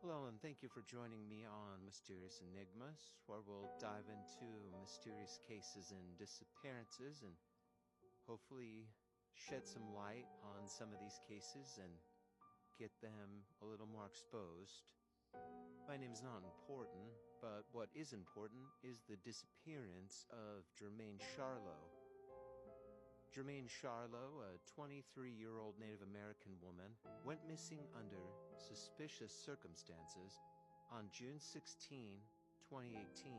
Hello, and thank you for joining me on Mysterious Enigmas, where we'll dive into mysterious cases and disappearances and hopefully shed some light on some of these cases and get them a little more exposed. My name's not important, but what is important is the disappearance of Jermain Charlo. Jermain Charlo, a 23-year-old Native American woman, went missing under suspicious circumstances on June 16, 2018,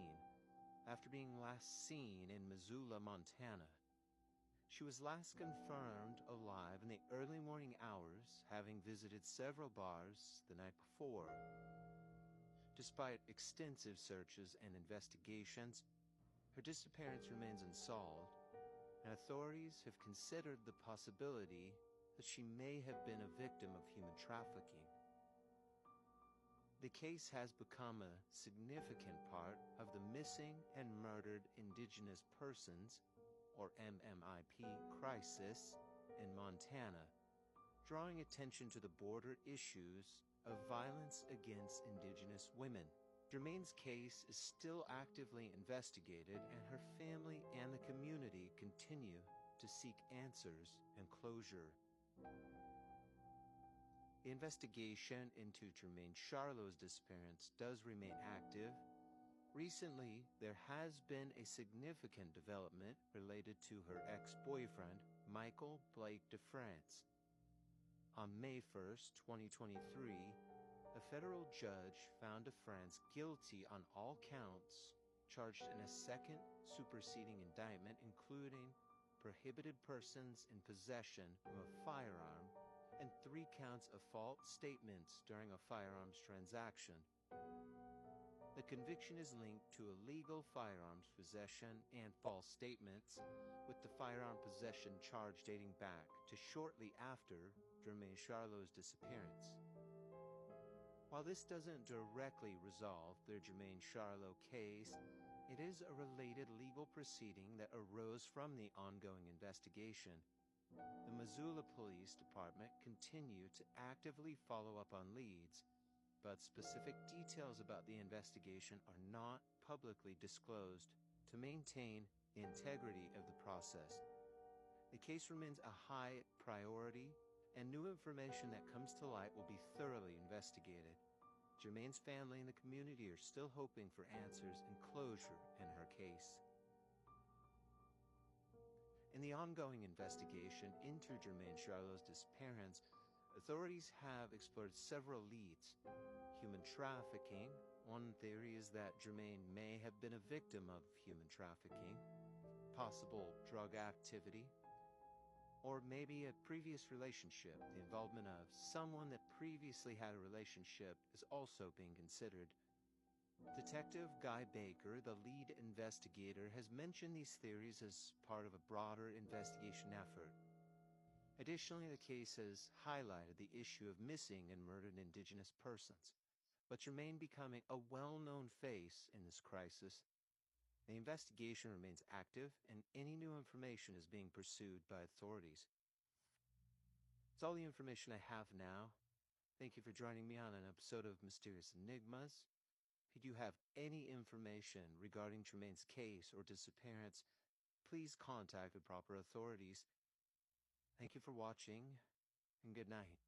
after being last seen in Missoula, Montana. She was last confirmed alive in the early morning hours, having visited several bars the night before. Despite extensive searches and investigations, her disappearance remains unsolved, and authorities have considered the possibility that she may have been a victim of human trafficking. The case has become a significant part of the Missing and Murdered Indigenous Persons, or MMIP, crisis in Montana, drawing attention to the border issues of violence against Indigenous women. Jermain's case is still actively investigated, and her family and the community continue to seek answers and closure. The investigation into Jermain Charlo's disappearance does remain active. Recently, there has been a significant development related to her ex-boyfriend, Michael Blake DeFrance. On May 1st, 2023, a federal judge found DeFrance guilty on all counts, charged in a second superseding indictment, including prohibited persons in possession of a firearm and 3 counts of false statements during a firearms transaction. The conviction is linked to illegal firearms possession and false statements, with the firearm possession charge dating back to shortly after Jermain Charlo's disappearance. While this doesn't directly resolve the Jermain Charlo case, it is a related legal proceeding that arose from the ongoing investigation. The Missoula Police Department continue to actively follow up on leads, but specific details about the investigation are not publicly disclosed to maintain the integrity of the process. The case remains a high priority, and new information that comes to light will be thoroughly investigated. Jermain's family and the community are still hoping for answers and closure in her case. In the ongoing investigation into Jermain Charlo's disappearance, authorities have explored several leads. Human trafficking. One theory is that Jermain may have been a victim of human trafficking, possible drug activity, or maybe a previous relationship. The involvement of someone that previously had a relationship is also being considered. Detective Guy Baker, the lead investigator, has mentioned these theories as part of a broader investigation effort. Additionally, the case has highlighted the issue of missing and murdered Indigenous persons, but Jermain becoming a well-known face in this crisis. The investigation remains active, and any new information is being pursued by authorities. That's all the information I have now. Thank you for joining me on an episode of Mysterious Enigmas. If you have any information regarding Jermain's case or disappearance, please contact the proper authorities. Thank you for watching, and good night.